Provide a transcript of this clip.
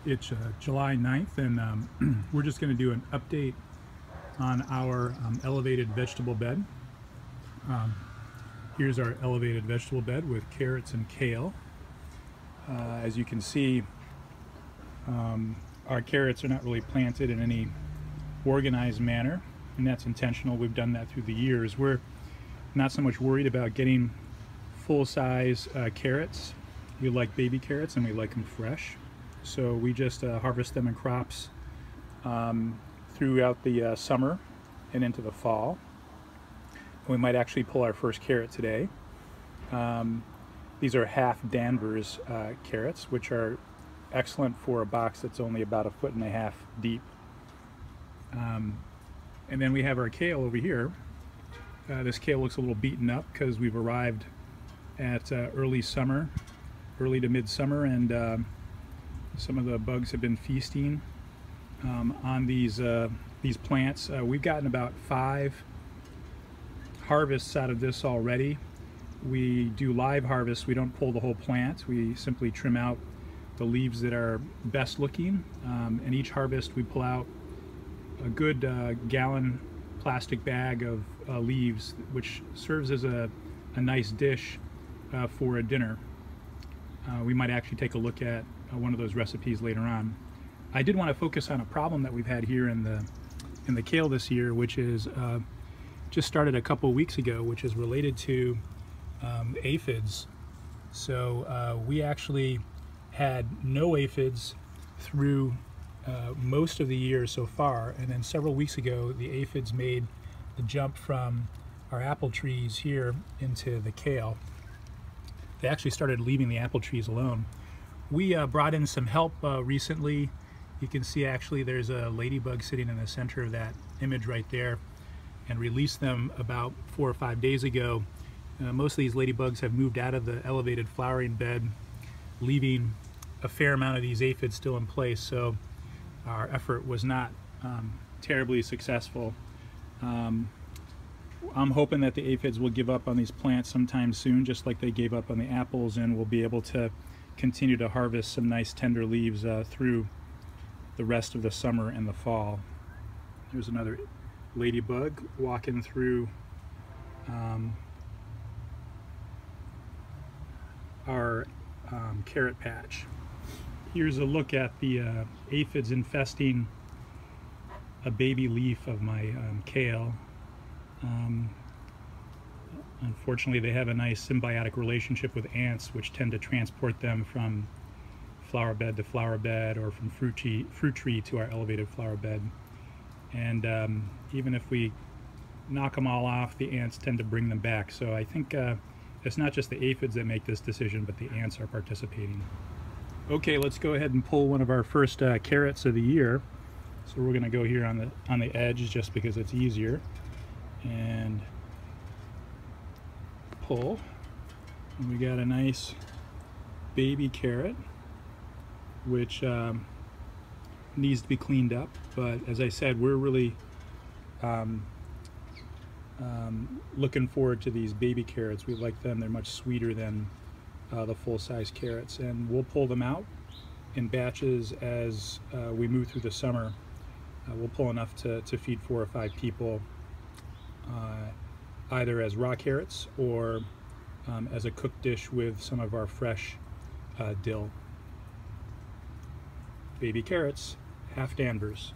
It's July 9th, and we're just going to do an update on our elevated vegetable bed. Here's our elevated vegetable bed with carrots and kale. As you can see, our carrots are not really planted in any organized manner, and that's intentional. We've done that through the years. We're not so much worried about getting full-size carrots. We like baby carrots and we like them fresh. So we just harvest them in crops throughout the summer and into the fall. We might actually pull our first carrot today. These are half Danvers carrots, which are excellent for a box that's only about 1.5 feet deep. And then we have our kale over here. This kale looks a little beaten up because we've arrived at early to midsummer, and some of the bugs have been feasting on these plants. We've gotten about 5 harvests out of this already. We do live harvests. We don't pull the whole plant. We simply trim out the leaves that are best looking, and each harvest we pull out a good gallon plastic bag of leaves, which serves as a nice dish for a dinner. We might actually take a look at one of those recipes later on. I did want to focus on a problem that we've had here in the kale this year, which is just started a couple weeks ago, which is related to aphids. So we actually had no aphids through most of the year so far, and then several weeks ago the aphids made the jump from our apple trees here into the kale. They actually started leaving the apple trees alone. We brought in some help recently. You can see actually there's a ladybug sitting in the center of that image right there, and released them about 4 or 5 days ago. Most of these ladybugs have moved out of the elevated flowering bed, leaving a fair amount of these aphids still in place, so our effort was not terribly successful. I'm hoping that the aphids will give up on these plants sometime soon, just like they gave up on the apples, and we'll be able to continue to harvest some nice tender leaves through the rest of the summer and the fall. There's another ladybug walking through our carrot patch. Here's a look at the aphids infesting a baby leaf of my kale. Unfortunately, they have a nice symbiotic relationship with ants, which tend to transport them from flower bed to flower bed, or from fruit tree to our elevated flower bed. And even if we knock them all off, the ants tend to bring them back. So I think it's not just the aphids that make this decision, but the ants are participating. Okay, let's go ahead and pull one of our first carrots of the year. So we're going to go here on the edge just because it's easier, and pull. And we got a nice baby carrot, which needs to be cleaned up. But as I said, we're really looking forward to these baby carrots. We like them. They're much sweeter than the full-size carrots, and we'll pull them out in batches as we move through the summer. We'll pull enough to feed 4 or 5 people, either as raw carrots or as a cooked dish with some of our fresh dill. Baby carrots, half Danvers.